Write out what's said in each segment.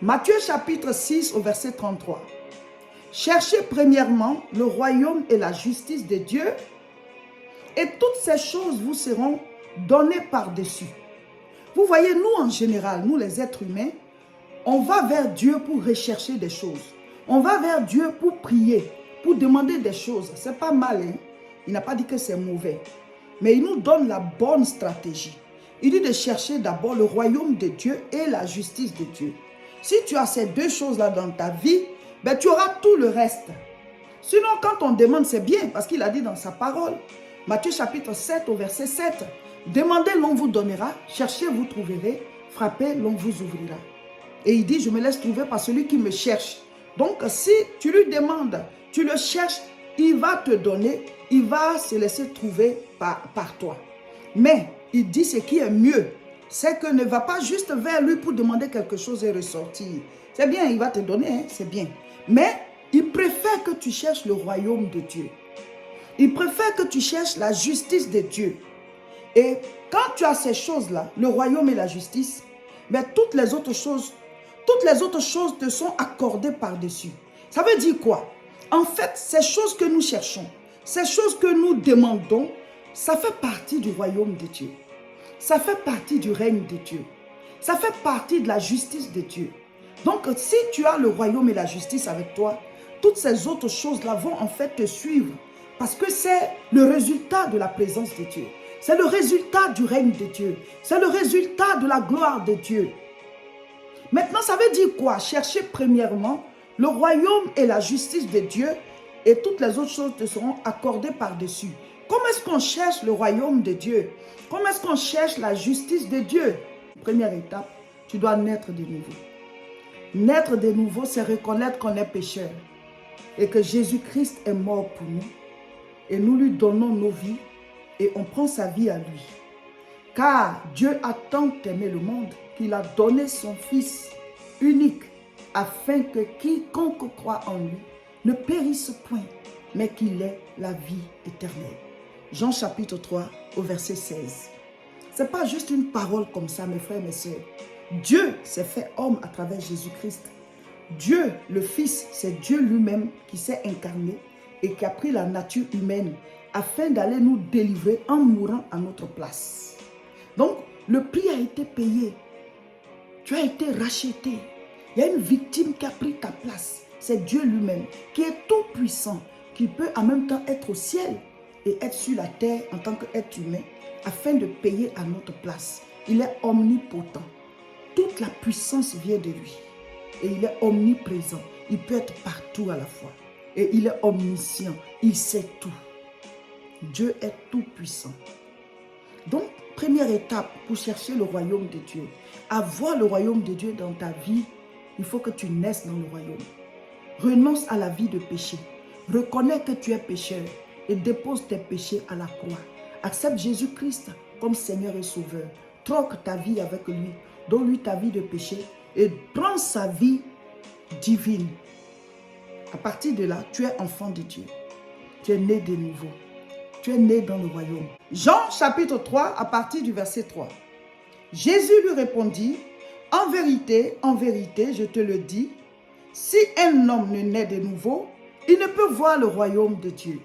Matthieu chapitre 6 au verset 33. Cherchez premièrement le royaume et la justice de Dieu, et toutes ces choses vous seront données par-dessus. Vous voyez, nous en général, nous les êtres humains, on va vers Dieu pour rechercher des choses. On va vers Dieu pour prier, pour demander des choses. C'est pas mal, hein? Il n'a pas dit que c'est mauvais. Mais il nous donne la bonne stratégie. Il dit de chercher d'abord le royaume de Dieu et la justice de Dieu. Si tu as ces deux choses-là dans ta vie, ben tu auras tout le reste. Sinon, quand on demande, c'est bien, parce qu'il a dit dans sa parole, Matthieu chapitre 7 au verset 7, demandez, l'on vous donnera, cherchez, vous trouverez, frappez, l'on vous ouvrira. Et il dit, je me laisse trouver par celui qui me cherche. Donc, si tu lui demandes, tu le cherches, il va te donner, il va se laisser trouver par toi. Mais, il dit ce qui est mieux, c'est que ne va pas juste vers lui pour demander quelque chose et ressortir. C'est bien, il va te donner, hein, c'est bien. Mais, il préfère que tu cherches le royaume de Dieu. Il préfère que tu cherches la justice de Dieu. Et quand tu as ces choses-là, le royaume et la justice, mais toutes les autres choses te sont accordées par-dessus. Ça veut dire quoi? En fait, ces choses que nous cherchons, ces choses que nous demandons, ça fait partie du royaume de Dieu. Ça fait partie du règne de Dieu. Ça fait partie de la justice de Dieu. Donc, si tu as le royaume et la justice avec toi, toutes ces autres choses-là vont en fait te suivre. Parce que c'est le résultat de la présence de Dieu. C'est le résultat du règne de Dieu. C'est le résultat de la gloire de Dieu. Maintenant, ça veut dire quoi? Chercher premièrement le royaume et la justice de Dieu, et toutes les autres choses te seront accordées par-dessus. Comment est-ce qu'on cherche le royaume de Dieu? Comment est-ce qu'on cherche la justice de Dieu? Première étape, tu dois naître de nouveau. Naître de nouveau, c'est reconnaître qu'on est pécheur et que Jésus-Christ est mort pour nous. Et nous lui donnons nos vies et on prend sa vie à lui. Car Dieu a tant aimé le monde qu'il a donné son Fils unique afin que quiconque croit en lui ne périsse point, mais qu'il ait la vie éternelle. Jean chapitre 3 au verset 16. Ce n'est pas juste une parole comme ça, mes frères et mes sœurs. Dieu s'est fait homme à travers Jésus-Christ. Dieu, le Fils, c'est Dieu lui-même qui s'est incarné et qui a pris la nature humaine afin d'aller nous délivrer en mourant à notre place. Donc, le prix a été payé. Tu as été racheté. Il y a une victime qui a pris ta place. C'est Dieu lui-même qui est tout puissant, qui peut en même temps être au ciel et être sur la terre en tant qu'être humain afin de payer à notre place. Il est omnipotent. Toute la puissance vient de lui. Et il est omniprésent. Il peut être partout à la fois. Et il est omniscient. Il sait tout. Dieu est tout puissant. Donc, première étape pour chercher le royaume de Dieu. Avoir le royaume de Dieu dans ta vie, il faut que tu naisses dans le royaume. Renonce à la vie de péché. Reconnais que tu es pécheur et dépose tes péchés à la croix. Accepte Jésus-Christ comme Seigneur et Sauveur. Troque ta vie avec lui. Donne-lui ta vie de péché et prends sa vie divine. À partir de là, tu es enfant de Dieu. Tu es né de nouveau. Tu es né dans le royaume. Jean chapitre 3 à partir du verset 3. Jésus lui répondit, en vérité, je te le dis, si un homme ne naît de nouveau, il ne peut voir le royaume de Dieu.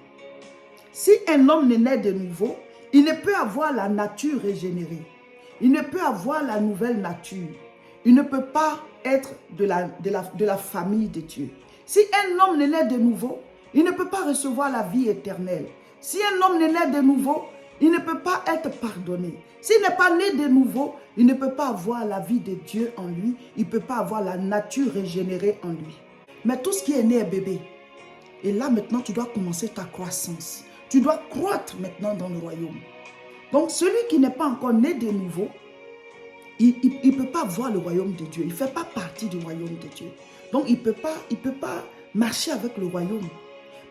Si un homme ne naît de nouveau, il ne peut avoir la nature régénérée. Il ne peut avoir la nouvelle nature. Il ne peut pas être de la famille de Dieu. Si un homme ne naît de nouveau, il ne peut pas recevoir la vie éternelle. Si un homme ne naît de nouveau, il ne peut pas être pardonné. S'il n'est pas né de nouveau, il ne peut pas avoir la vie de Dieu en lui. Il ne peut pas avoir la nature régénérée en lui. Mais tout ce qui est né est bébé. Et là maintenant, tu dois commencer ta croissance. Tu dois croître maintenant dans le royaume. Donc celui qui n'est pas encore né de nouveau, il ne peut pas voir le royaume de Dieu. Il ne fait pas partie du royaume de Dieu. Donc il ne peut pas marcher avec le royaume.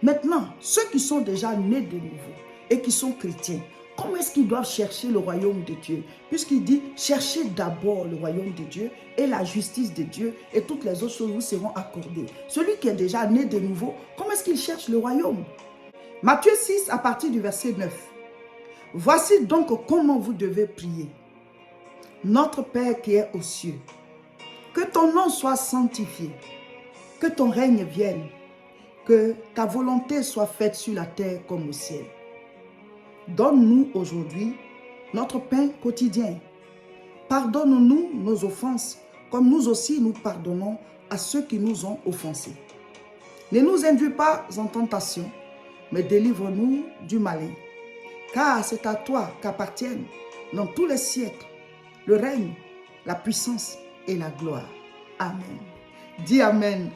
Maintenant, ceux qui sont déjà nés de nouveau et qui sont chrétiens, comment est-ce qu'ils doivent chercher le royaume de Dieu? Puisqu'il dit, cherchez d'abord le royaume de Dieu et la justice de Dieu et toutes les autres choses vous seront accordées. Celui qui est déjà né de nouveau, comment est-ce qu'il cherche le royaume? Matthieu 6 à partir du verset 9. Voici donc comment vous devez prier. Notre Père qui est aux cieux, Que ton nom soit sanctifié. Que ton règne vienne. Que ta volonté soit faite sur la terre comme au ciel. Donne-nous aujourd'hui notre pain quotidien. Pardonne-nous nos offenses, comme nous aussi nous pardonnons à ceux qui nous ont offensés. Ne nous induis pas en tentation, mais délivre-nous du malin. Car c'est à toi qu'appartiennent dans tous les siècles le règne, la puissance et la gloire. Amen. Dis Amen.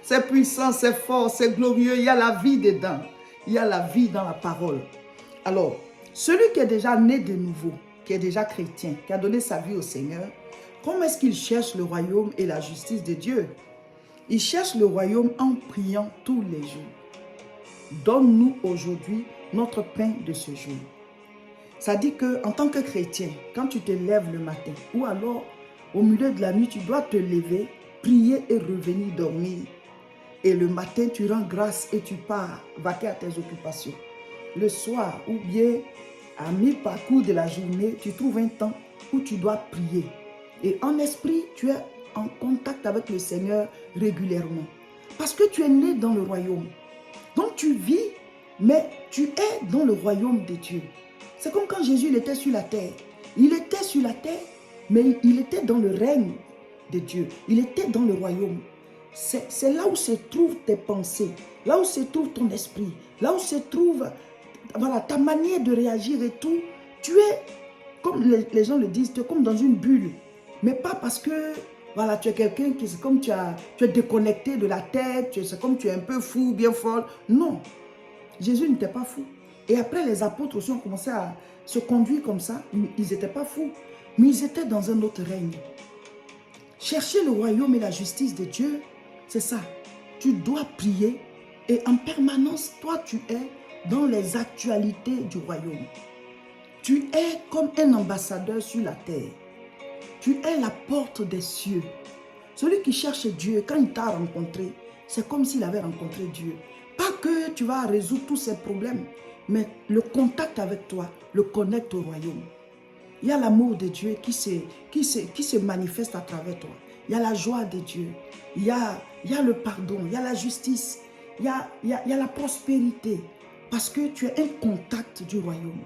C'est puissant, c'est fort, c'est glorieux. Il y a la vie dedans. Il y a la vie dans la parole. Alors, celui qui est déjà né de nouveau, qui est déjà chrétien, qui a donné sa vie au Seigneur, comment est-ce qu'il cherche le royaume et la justice de Dieu? Il cherche le royaume en priant tous les jours. Donne-nous aujourd'hui notre pain de ce jour. Ça dit qu'en tant que chrétien, quand tu te lèves le matin, ou alors au milieu de la nuit, tu dois te lever, prier et revenir dormir. Et le matin, tu rends grâce et tu pars vaquer à tes occupations. Le soir, ou bien à mi-parcours de la journée, tu trouves un temps où tu dois prier. Et en esprit, tu es en contact avec le Seigneur régulièrement. Parce que tu es né dans le royaume. Donc tu vis, mais tu es dans le royaume de Dieu. C'est comme quand Jésus il était sur la terre. Il était sur la terre, mais il était dans le règne de Dieu. Il était dans le royaume. C'est là où se trouvent tes pensées, là où se trouve ton esprit, là où se trouve ta manière de réagir et tout. Tu es, comme les gens le disent, tu es comme dans une bulle. Mais pas parce que tu es quelqu'un qui, c'est comme tu es déconnecté de la tête, c'est comme tu es un peu fou, bien folle. Non, Jésus n'était pas fou. Et après, les apôtres aussi ont commencé à se conduire comme ça. Ils n'étaient pas fous, mais ils étaient dans un autre règne. Chercher le royaume et la justice de Dieu, c'est ça. Tu dois prier et en permanence, toi, tu es dans les actualités du royaume. Tu es comme un ambassadeur sur la terre. Tu es la porte des cieux. Celui qui cherche Dieu, quand il t'a rencontré, c'est comme s'il avait rencontré Dieu. Pas que tu vas résoudre tous ses problèmes, mais le contact avec toi le connecte au royaume. Il y a l'amour de Dieu qui se manifeste à travers toi. Il y a la joie de Dieu. Il y a le pardon. Il y a la justice. Il y a la prospérité. Parce que tu es un contact du royaume.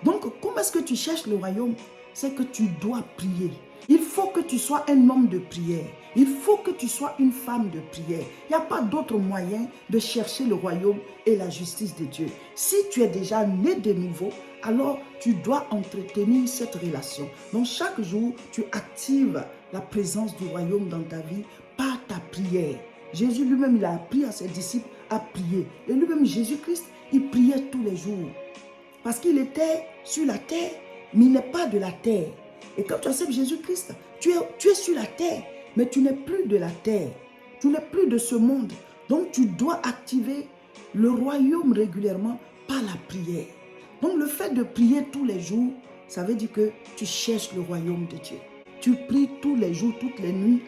Donc, comment est-ce que tu cherches le royaume? C'est que tu dois prier. Il faut que tu sois un homme de prière. Il faut que tu sois une femme de prière. Il n'y a pas d'autre moyen de chercher le royaume et la justice de Dieu. Si tu es déjà né de nouveau, alors tu dois entretenir cette relation. Donc chaque jour, tu actives la présence du royaume dans ta vie par ta prière. Jésus lui-même, il a appris à ses disciples à prier. Et lui-même, Jésus-Christ, il priait tous les jours. Parce qu'il était sur la terre, mais il n'est pas de la terre. Et quand tu acceptes Jésus-Christ, tu es sur la terre, mais tu n'es plus de la terre. Tu n'es plus de ce monde. Donc tu dois activer le royaume régulièrement par la prière. Donc le fait de prier tous les jours, ça veut dire que tu cherches le royaume de Dieu. Tu pries tous les jours, toutes les nuits.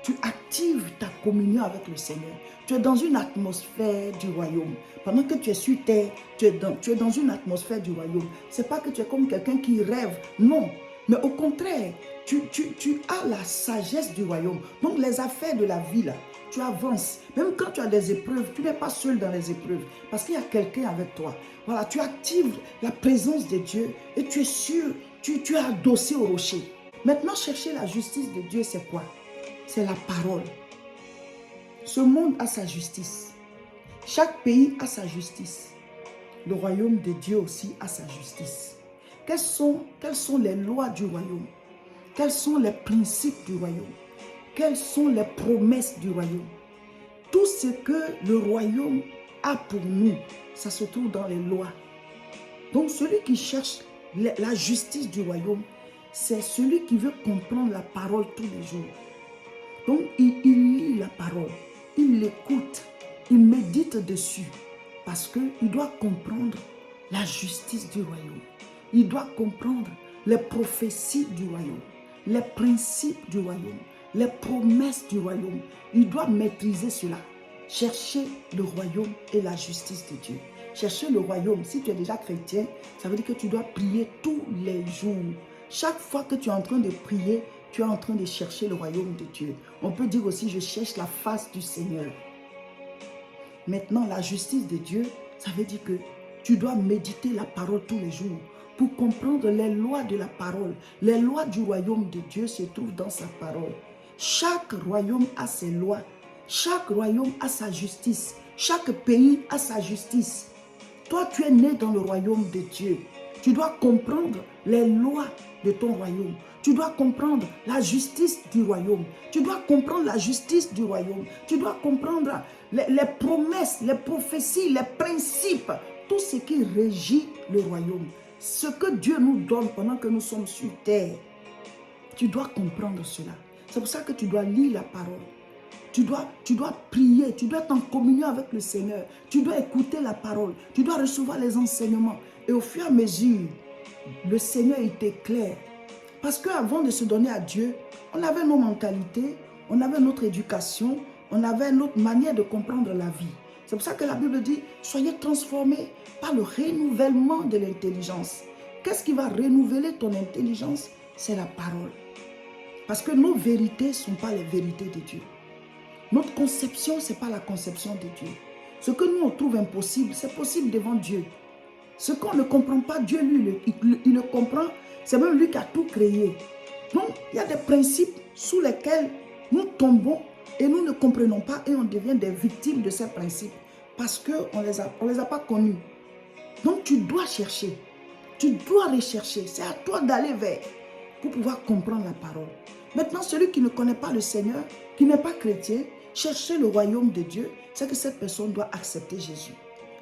Tu actives ta communion avec le Seigneur. Tu es dans une atmosphère du royaume. Pendant que tu es sur terre, tu es dans une atmosphère du royaume. Ce n'est pas que tu es comme quelqu'un qui rêve. Non. Mais au contraire, tu as la sagesse du royaume. Donc les affaires de la vie, là, tu avances. Même quand tu as des épreuves, tu n'es pas seul dans les épreuves. Parce qu'il y a quelqu'un avec toi. Voilà, tu actives la présence de Dieu et tu es sûr, tu es adossé au rocher. Maintenant, chercher la justice de Dieu, c'est quoi? C'est la parole. Ce monde a sa justice. Chaque pays a sa justice. Le royaume de Dieu aussi a sa justice. Quelles sont les lois du royaume? Quels sont les principes du royaume? Quelles sont les promesses du royaume? Tout ce que le royaume a pour nous, ça se trouve dans les lois. Donc celui qui cherche la justice du royaume, c'est celui qui veut comprendre la parole tous les jours. Donc il lit la parole, il l'écoute, il médite dessus parce qu'il doit comprendre la justice du royaume. Il doit comprendre les prophéties du royaume, les principes du royaume, les promesses du royaume. Il doit maîtriser cela. Chercher le royaume et la justice de Dieu. Chercher le royaume, si tu es déjà chrétien, ça veut dire que tu dois prier tous les jours. Chaque fois que tu es en train de prier, tu es en train de chercher le royaume de Dieu. On peut dire aussi, je cherche la face du Seigneur. Maintenant, la justice de Dieu, ça veut dire que tu dois méditer la parole tous les jours pour comprendre les lois de la parole. Les lois du royaume de Dieu se trouvent dans sa parole. Chaque royaume a ses lois. Chaque royaume a sa justice. Chaque pays a sa justice. Toi, tu es né dans le royaume de Dieu. Tu dois comprendre les lois de ton royaume. Tu dois comprendre la justice du royaume. Tu dois comprendre la justice du royaume. Tu dois comprendre les promesses, les prophéties, les principes, tout ce qui régit le royaume. Ce que Dieu nous donne pendant que nous sommes sur terre. Tu dois comprendre cela. C'est pour ça que tu dois lire la parole. Tu dois prier, tu dois être en communion avec le Seigneur. Tu dois écouter la parole. Tu dois recevoir les enseignements. Et au fur et à mesure, le Seigneur était clair. Parce qu'avant de se donner à Dieu, on avait nos mentalités, on avait notre éducation, on avait notre manière de comprendre la vie. C'est pour ça que la Bible dit, soyez transformés par le renouvellement de l'intelligence. Qu'est-ce qui va renouveler ton intelligence? C'est la parole. Parce que nos vérités ne sont pas les vérités de Dieu. Notre conception, ce n'est pas la conception de Dieu. Ce que nous, on trouve impossible, c'est possible devant Dieu. Ce qu'on ne comprend pas, Dieu, lui, il le comprend. C'est même lui qui a tout créé. Donc, il y a des principes sous lesquels nous tombons et nous ne comprenons pas et on devient des victimes de ces principes parce qu'on ne les a pas connus. Donc, tu dois chercher. Tu dois rechercher. C'est à toi d'aller vers pour pouvoir comprendre la parole. Maintenant, celui qui ne connaît pas le Seigneur, qui n'est pas chrétien, chercher le royaume de Dieu, c'est que cette personne doit accepter Jésus.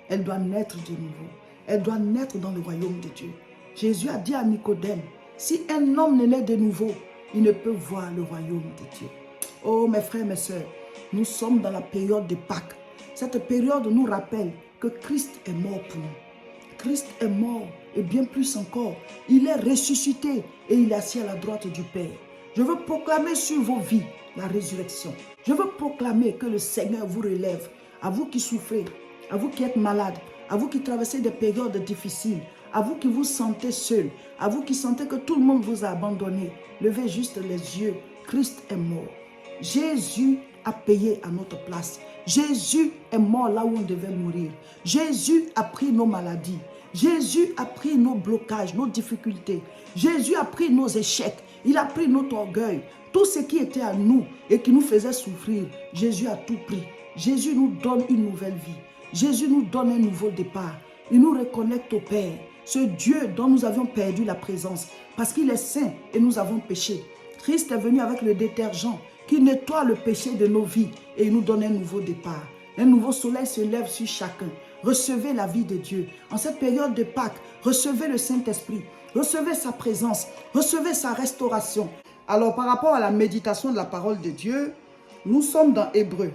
Elle doit naître de nouveau. Elle doit naître dans le royaume de Dieu. Jésus a dit à Nicodème, si un homme ne naît de nouveau, il ne peut voir le royaume de Dieu. Oh mes frères, mes sœurs, nous sommes dans la période de Pâques. Cette période nous rappelle que Christ est mort pour nous. Christ est mort et bien plus encore. Il est ressuscité et il est assis à la droite du Père. Je veux proclamer sur vos vies la résurrection. Je veux proclamer que le Seigneur vous relève. À vous qui souffrez, à vous qui êtes malades, à vous qui traversez des périodes difficiles, à vous qui vous sentez seul, à vous qui sentez que tout le monde vous a abandonné. Levez juste les yeux. Christ est mort. Jésus a payé à notre place. Jésus est mort là où on devait mourir. Jésus a pris nos maladies. Jésus a pris nos blocages, nos difficultés. Jésus a pris nos échecs. Il a pris notre orgueil. Tout ce qui était à nous et qui nous faisait souffrir, Jésus a tout pris. Jésus nous donne une nouvelle vie. Jésus nous donne un nouveau départ. Il nous reconnecte au Père. Ce Dieu dont nous avions perdu la présence parce qu'il est saint et nous avons péché. Christ est venu avec le détergent qui nettoie le péché de nos vies et il nous donne un nouveau départ. Un nouveau soleil se lève sur chacun. Recevez la vie de Dieu. En cette période de Pâques, recevez le Saint-Esprit. Recevez sa présence. Recevez sa restauration. Alors, par rapport à la méditation de la parole de Dieu, nous sommes dans Hébreu.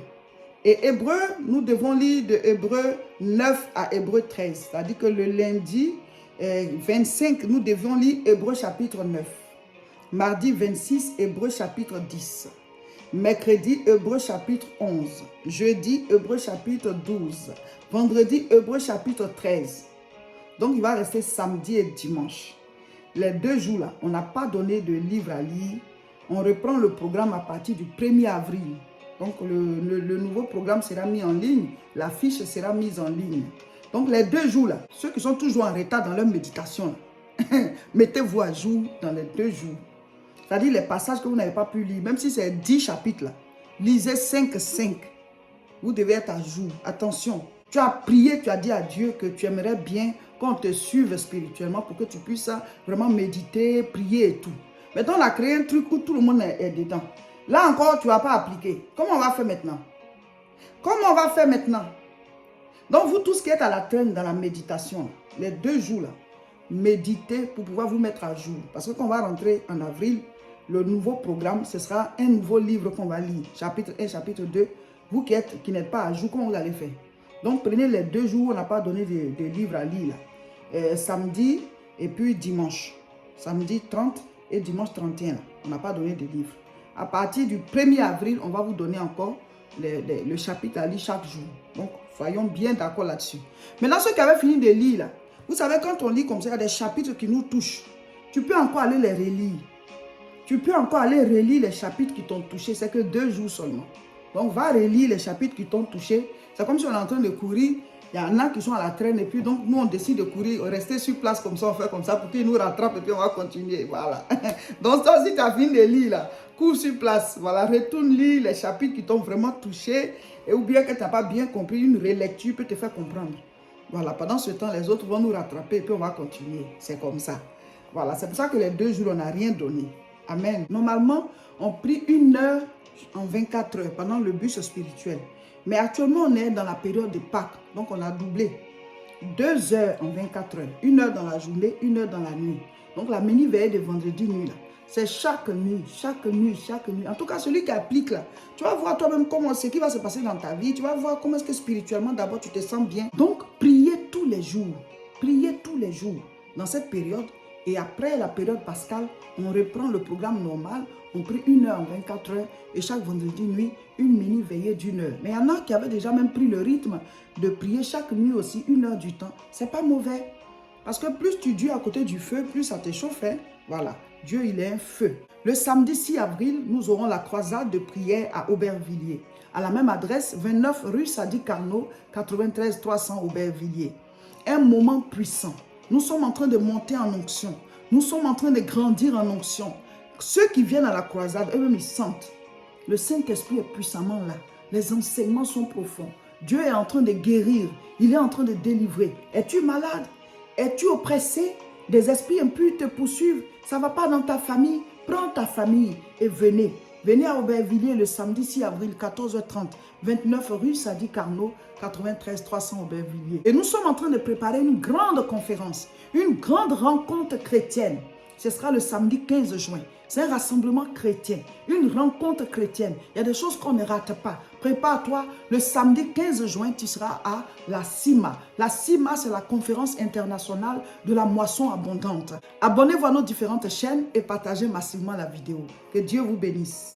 Et Hébreu, nous devons lire de Hébreu 9 à Hébreu 13. C'est-à-dire que le lundi 25, nous devons lire Hébreu chapitre 9. Mardi 26, Hébreu chapitre 10. Mercredi, Hébreu chapitre 11. Jeudi, Hébreu chapitre 12. Vendredi, Hébreu chapitre 13. Donc, il va rester samedi et dimanche. Les 2 jours là, on n'a pas donné de livre à lire. On reprend le programme à partir du 1er avril. Donc, le nouveau programme sera mis en ligne. La fiche sera mise en ligne. Donc, les 2 jours là, ceux qui sont toujours en retard dans leur méditation, mettez-vous à jour dans les 2 jours. C'est-à-dire les passages que vous n'avez pas pu lire, même si c'est 10 chapitres là, lisez 5. Vous devez être à jour. Attention, tu as prié, tu as dit à Dieu que tu aimerais bien qu'on te suive spirituellement pour que tu puisses vraiment méditer, prier et tout. Maintenant, on a créé un truc où tout le monde est dedans. Là encore, tu ne vas pas appliquer. Comment on va faire maintenant? Comment on va faire maintenant? Donc, vous tous qui êtes à la traîne dans la méditation, les 2 jours là, méditez pour pouvoir vous mettre à jour. Parce que quand on va rentrer en avril, le nouveau programme, ce sera un nouveau livre qu'on va lire. Chapitre 1, chapitre 2. Vous qui n'êtes pas à jour, comment vous allez faire? Donc, prenez les 2 jours où on n'a pas donné de livres à lire. Là. Samedi et puis dimanche. Samedi 30 et dimanche 31. Là. On n'a pas donné de livres. À partir du 1er avril, on va vous donner encore le chapitre à lire chaque jour. Donc, soyons bien d'accord là-dessus. Maintenant, ceux qui avaient fini de lire, là, vous savez, quand on lit comme ça, il y a des chapitres qui nous touchent. Tu peux encore aller les relire. Tu peux encore aller relire les chapitres qui t'ont touché. C'est que 2 jours seulement. Donc, va relire les chapitres qui t'ont touché. C'est comme si on est en train de courir. Il y en a qui sont à la traîne et puis donc nous on décide de courir, rester sur place comme ça, on fait comme ça pour qu'ils nous rattrapent et puis on va continuer. Voilà. Donc ça aussi tu as fini de lire là. Cours sur place. Voilà. Retourne lire les chapitres qui t'ont vraiment touché. Et ou bien que tu n'as pas bien compris, une relecture peut te faire comprendre. Voilà. Pendant ce temps, les autres vont nous rattraper et puis on va continuer. C'est comme ça. Voilà. C'est pour ça que les 2 jours, on n'a rien donné. Amen. Normalement, on prie 1 heure en 24 heures pendant le bus spirituel. Mais actuellement, on est dans la période de Pâques. Donc, on a doublé. 2 heures en 24 heures. 1 heure dans la journée, 1 heure dans la nuit. Donc, la mini-veillée de vendredi nuit, là. C'est chaque nuit, chaque nuit, chaque nuit. En tout cas, celui qui applique, là, tu vas voir toi-même comment ce qui va se passer dans ta vie. Tu vas voir comment est-ce que spirituellement, d'abord, tu te sens bien. Donc, priez tous les jours. Priez tous les jours dans cette période. Et après la période pascale, on reprend le programme normal. On prie 1 heure en 24 heures et chaque vendredi nuit, une mini veillée d'1 heure. Mais il y en a qui avaient déjà même pris le rythme de prier chaque nuit aussi 1 heure du temps. C'est pas mauvais. Parce que plus tu dures à côté du feu, plus ça te chauffe. Hein? Voilà. Dieu, il est un feu. Le samedi 6 avril, nous aurons la croisade de prière à Aubervilliers. À la même adresse, 29 rue Sadi Carnot, 93 300 Aubervilliers. Un moment puissant. Nous sommes en train de monter en onction. Nous sommes en train de grandir en onction. Ceux qui viennent à la croisade, eux-mêmes, ils sentent. Le Saint-Esprit est puissamment là. Les enseignements sont profonds. Dieu est en train de guérir. Il est en train de délivrer. Es-tu malade? Es-tu oppressé? Des esprits impurs te poursuivent. Ça ne va pas dans ta famille. Prends ta famille et venez. Venez à Aubervilliers le samedi 6 avril, 14h30, 29 rue Sadi Carnot, 93 300 Aubervilliers. Et nous sommes en train de préparer une grande conférence, une grande rencontre chrétienne. Ce sera le samedi 15 juin. C'est un rassemblement chrétien, une rencontre chrétienne. Il y a des choses qu'on ne rate pas. Prépare-toi, le samedi 15 juin, tu seras à la CIMA. La CIMA, c'est la conférence internationale de la moisson abondante. Abonnez-vous à nos différentes chaînes et partagez massivement la vidéo. Que Dieu vous bénisse.